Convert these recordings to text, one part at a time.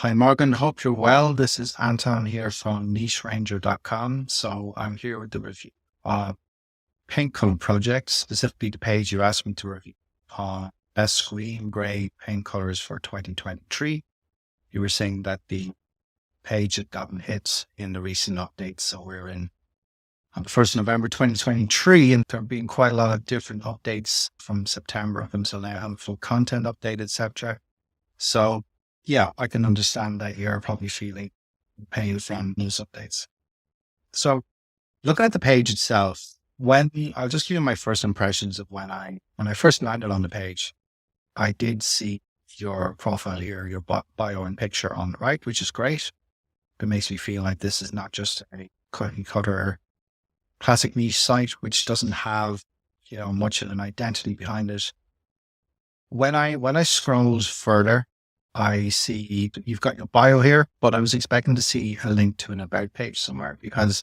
Hi, Morgan. Hope you're well. This is Anton here from nicheranger.com. So I'm here with the review of paint color project, specifically the page you asked me to review on best green gray paint colors for 2023. You were saying that the page had gotten hits in the recent updates. So we're in on the 1st of November 2023, and there have been quite a lot of different updates from September up until now, having full content update, etc. So yeah, I can understand that you're probably feeling pain from news updates. So looking at the page itself, when I'll just give you my first impressions of when I first landed on the page, I did see your profile here, your bio and picture on the right, which is great. It makes me feel like this is not just a cookie cutter classic niche site, which doesn't have, much of an identity behind it. When I scrolled further, I see you've got your bio here, but I was expecting to see a link to an about page somewhere because,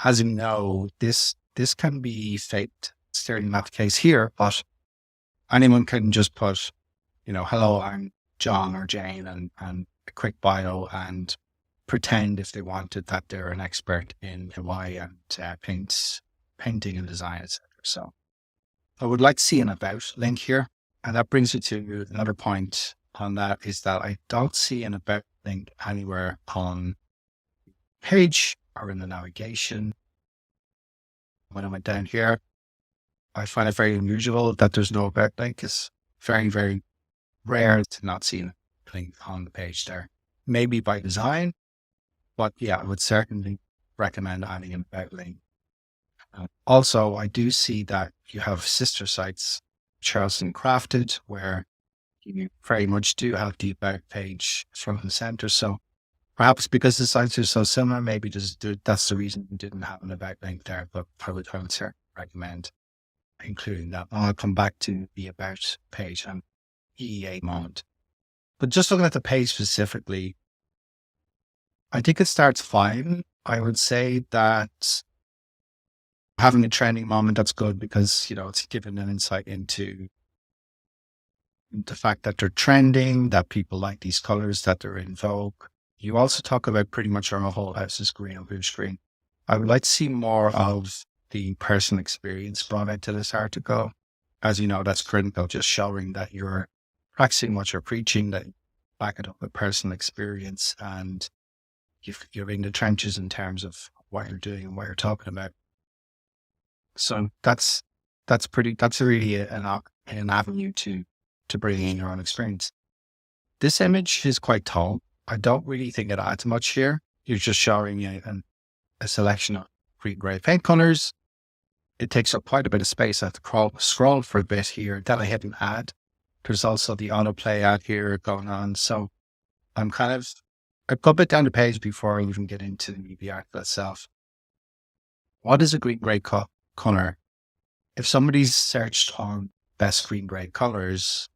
as you know, this can be faked. It's certainly not the case here, but anyone can just put, hello, I'm John or Jane, and a quick bio, and pretend if they wanted that they're an expert in Hawaii and painting and design, etc. So I would like to see an about link here, and that brings me to another point on that is that I don't see an about link anywhere on page or in the navigation. When I went down here, I find it very unusual that there's no about link. It's very, very rare to not see a link on the page there. Maybe by design, but yeah, I would certainly recommend adding an about link. Also, I do see that you have sister sites, Charleston Crafted, where you very much do have the about page front and center. So perhaps because the sites are so similar, maybe that's the reason you didn't have an about link there. But I would certainly recommend including that. I'll come back to the about page and EEA moment. But just looking at the page specifically, I think it starts fine. I would say that having a trending moment, that's good because, it's given an insight into the fact that they're trending, that people like these colors, that they're in vogue. You also talk about pretty much our whole house is green or blue screen. I would like to see more of the personal experience brought into this article. As you know, that's critical, just showing that you're practicing what you're preaching, that you back it up with personal experience, and you're in the trenches in terms of what you're doing and what you're talking about. So that's really an avenue to bring in your own experience. This image is quite tall. I don't really think it adds much here. You're just showing a selection of green gray paint colors. It takes up quite a bit of space. I have to scroll for a bit here. Then I hit an add. There's also the autoplay ad here going on. So I go a bit down the page before I even get into the article itself. What is a green gray color? If somebody's searched on best green gray colors,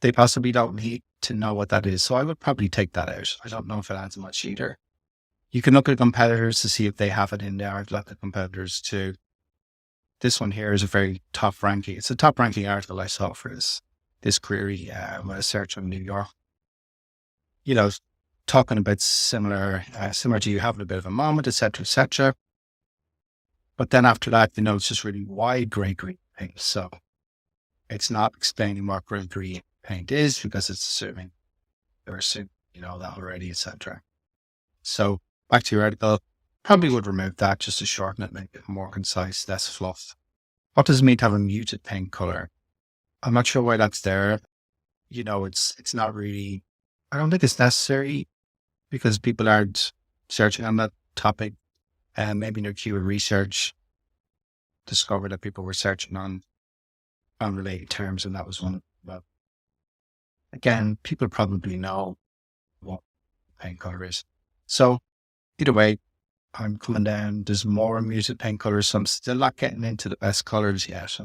they possibly don't need to know what that is. So I would probably take that out. I don't know if it adds much either. You can look at competitors to see if they have it in there. I've looked at competitors too. This one here is a very top ranking. It's a top ranking article I saw for this query when I searched on New York. Talking about similar to you having a bit of a moment, etc., etc. But then after that, it's just really wide gray green paint. So it's not explaining what gray green paint is because it's assuming that already, etc. So back to your article, probably would remove that just to shorten it, make it more concise, less fluff. What does it mean to have a muted paint color? I'm not sure why that's there. It's not really, I don't think it's necessary because people aren't searching on that topic. And maybe in their keyword research discovered that people were searching on unrelated terms, and that was one of them. But again, people probably know what paint color is. So either way, I'm coming down. There's more muted paint colors, so I'm still not getting into the best colors yet.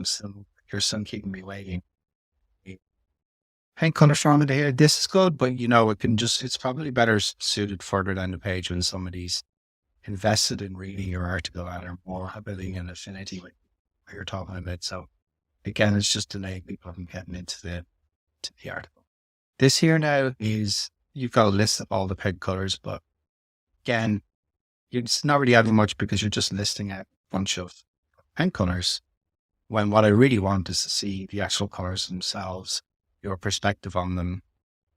You're still keeping me waiting. Paint color from here. This is good, but it's probably better suited further down the page when somebody's invested in reading your article and are more building an affinity with what you're talking about. So again, it's just delaying people from getting into the article. This here now is you've got a list of all the pen colors, but again, it's not really adding much because you're just listing out a bunch of pen colors. When what I really want is to see the actual colors themselves, your perspective on them,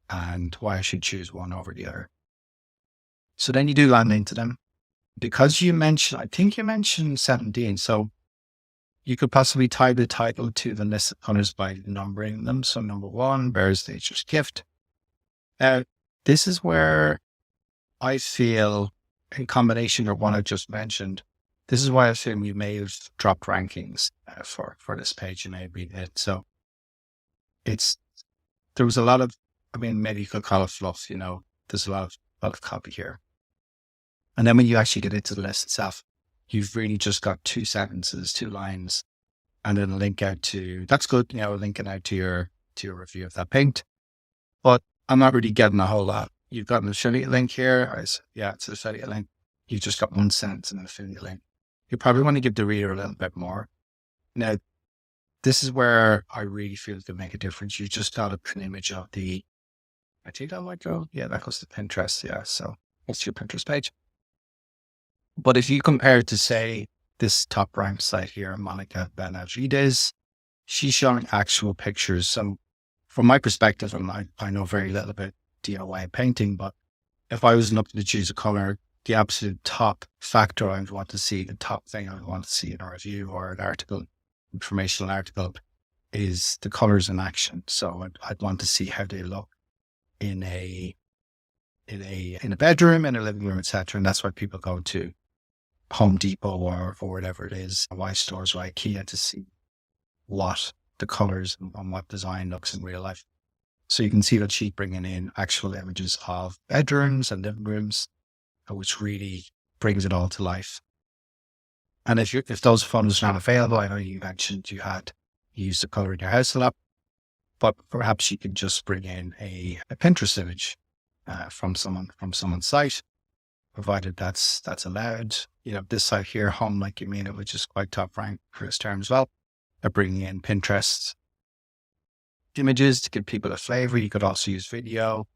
and why I should choose one over the other. So then you do land into them. Because you mentioned, I think you mentioned 17. So you could possibly tie the title to the list of colors by numbering them. So number 1, bears nature's gift. Now, this is where I feel, in combination with what I just mentioned, this is why I assume you may have dropped rankings for this page. You may have read it. So there was a lot of, I mean, maybe you could call it fluff, there's a lot of copy here. And then when you actually get into the list itself, you've really just got 2 sentences, 2 lines, and then a link out to, that's good, linking out to your review of that paint. But I'm not really getting a whole lot. You've got an affiliate link here. It's an affiliate link. You've just got 1 sentence and an affiliate link. You probably want to give the reader a little bit more. Now, this is where I really feel it could make a difference. You just got an image of I think that might go, that goes to Pinterest. Yeah. So that's your Pinterest page. But if you compare it to, say, this top ranked site here, Monica Benavides, she's showing actual pictures. So from my perspective, and I know very little about DIY painting, but if I was looking to choose a color, the absolute top factor I would want to see, the top thing I would want to see in a review or an article, informational article, is the colors in action. So I'd want to see how they look in a bedroom, in a living room, etc. And that's why people go to Home Depot or whatever it is, Y stores or IKEA, to see what the colors and what design looks in real life. So you can see that she's bringing in actual images of bedrooms and living rooms, which really brings it all to life. And if those photos are not available, I know you mentioned you used the color in your house a lot, but perhaps you could just bring in a Pinterest image from someone's site, provided that's allowed. This site here, Home Like You Mean It, which is quite top ranked for this term as well. They're bringing in Pinterest images to give people a flavor. You could also use video.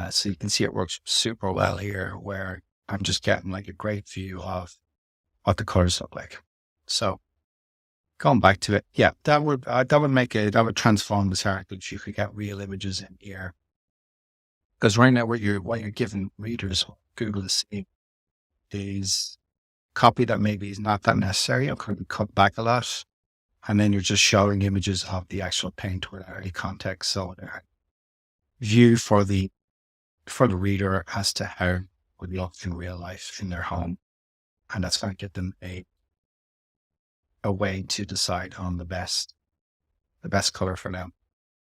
So you can see it works super well here, where I'm just getting like a great view of what the colors look like. So going back to it, that would transform this article if you could get real images in here. Because right now what you're giving readers, Google to see, is copy that maybe is not that necessary or could be cut back a lot. And then you're just showing images of the actual paint without any context. So view for the reader as to how it would look in real life in their home. And that's going to give them a way to decide on the best color for them.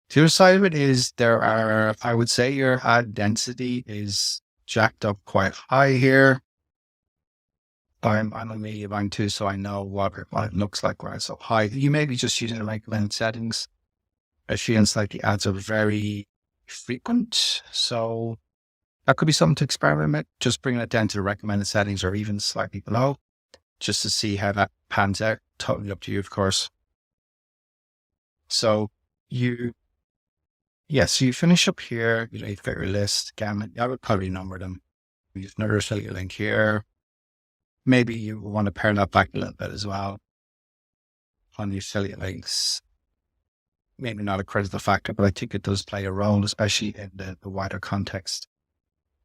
The other side of it is I would say your ad density is jacked up quite high here. I'm a media buying too, so I know what it looks like when it's up high. You may be just using the recommended settings. It feels like the ads are very frequent, so that could be something to experiment with. Just bringing it down to the recommended settings or even slightly below, just to see how that pans out. Totally up to you, of course. So you finish up here. You've got your list. Again, I would probably number them. Use another affiliate link here. Maybe you want to pare that back a little bit as well on the affiliate links. Maybe not a critical factor, but I think it does play a role, especially in the wider context.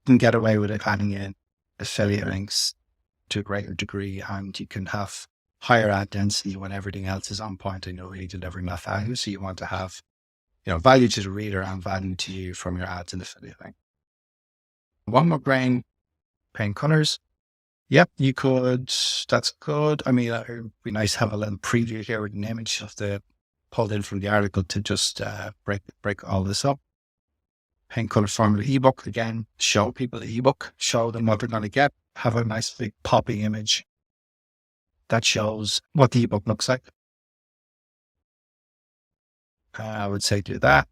You can get away with it adding in affiliate links to a greater degree, and you can have higher ad density when everything else is on point and you're really delivering that value. So you want to have, value to the reader and value to you from your ads and affiliate link. One more grain, paint colors. Yep, you could. That's good. I mean, it would be nice to have a little preview here with an image of pulled in from the article to just break all this up. Paint color formula ebook, again, show people the ebook, show them what they're going to get, have a nice big poppy image that shows what the ebook looks like. I would say do that.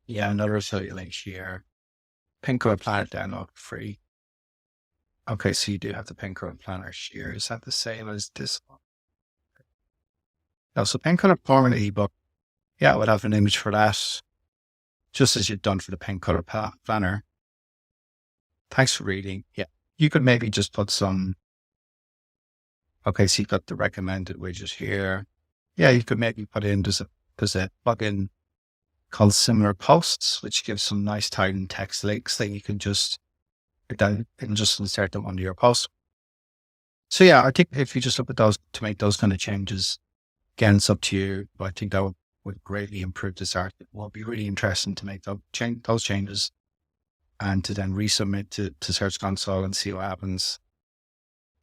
Yeah, another affiliate link here. Pin Color Planner download free. Okay, so you do have the Pin Color Planner here. Is that the same as this one? No, so Pin Color Formula ebook yeah, I would have an image for that, just as you've done for the paint color planner. Thanks for reading. Yeah. You could maybe just put some, okay, so you've got the recommended widget here. Yeah, you could maybe put in, there's a plugin called Similar Posts, which gives some nice tight text links that you can just, insert them under your post. So yeah, I think if you just look at those to make those kind of changes, again, it's up to you. But I think that would greatly improve this art. It will be really interesting to make those changes and to then resubmit to Search Console and see what happens.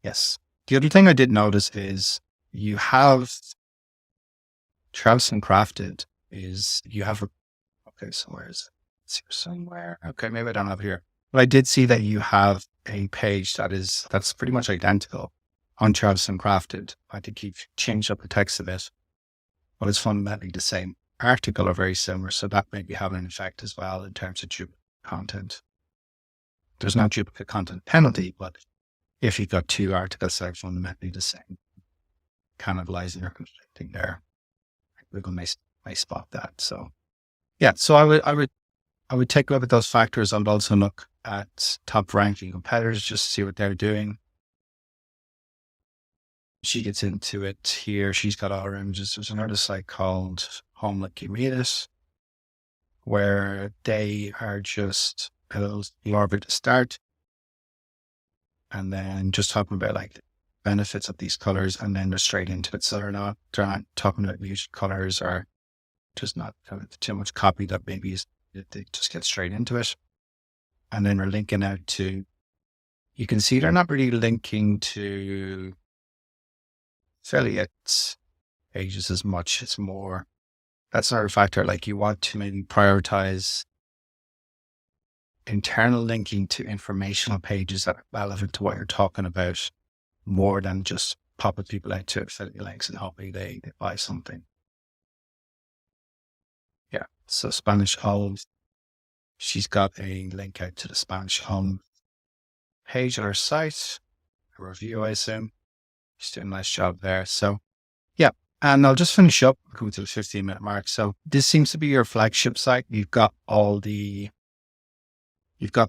Yes. The other thing I did notice is you have Travis and Crafted is you have okay, so where is it? It's here somewhere. Okay, maybe I don't have it here. But I did see that you have a page that's pretty much identical on Travis and Crafted. I think you've changed up the text a bit, but it's fundamentally the same article or very similar. So that may be having an effect as well in terms of duplicate content. There's no duplicate content penalty, but if you've got two articles that are fundamentally the same, cannibalizing or conflicting there, Google may spot that. So yeah, so I would take a look at those factors. I would also look at top ranking competitors just to see what they're doing. She gets into it here. She's got all her images. There's another site called Home Like You Read It, where they are just a little larger to start. And then just talking about like the benefits of these colors, and then they're straight into it. So they're not talking about these colors or just not too much copy that maybe they just get straight into it. And then we're linking out to, you can see they're not really linking to affiliate pages as much. It's more, that's another factor. Like you want to maybe prioritize internal linking to informational pages that are relevant to what you're talking about more than just popping people out to affiliate links and hoping they buy something. Yeah. So Spanish Home, she's got a link out to the Spanish Home page on her site, a review, I assume. She's doing a nice job there. So yeah. And I'll just finish up, coming to the 15-minute mark. So this seems to be your flagship site. You've got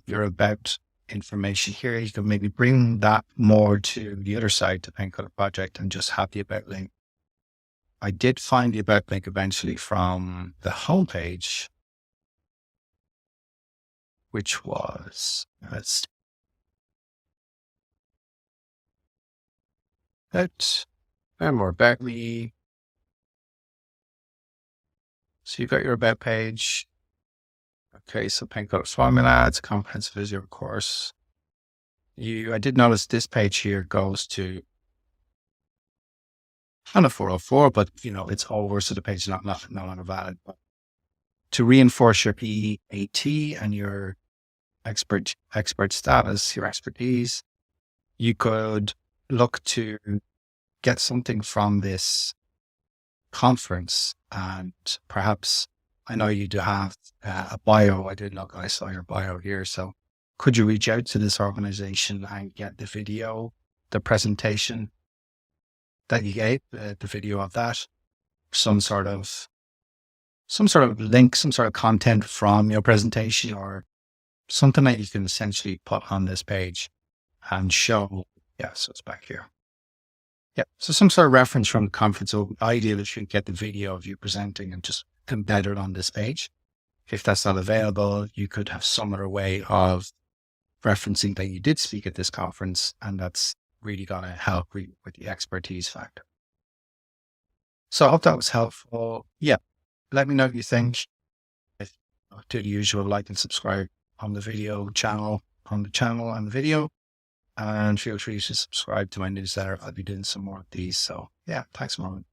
your about information here. You can maybe bring that more to the other side, the Paint Color Project, and just have the about link. I did find the about link eventually from the homepage, which was, more about me. So you've got your about page. Okay, so Paint Color Formula, it's a comprehensive video course. I did notice this page here goes to, on a 404, but it's over, so the page is no longer valid. But to reinforce your PAT and your expert status, your expertise, you could look to get something from this conference, and perhaps, I know you do have a bio. I did look, I saw your bio here. So could you reach out to this organization and get the video, the presentation that you gave, the video of that, some sort of link, some sort of content from your presentation, or something that you can essentially put on this page and show. Yeah, so it's back here. Yeah, so some sort of reference from the conference. So ideally, you should get the video of you presenting and just embed it on this page. If that's not available, you could have some other way of referencing that you did speak at this conference, and that's really going to help with the expertise factor. So I hope that was helpful. Yeah, let me know what you think. Do the usual, like and subscribe on the channel and the video, and feel free to subscribe to my newsletter. I'll be doing some more of these. So yeah, thanks, Marvin.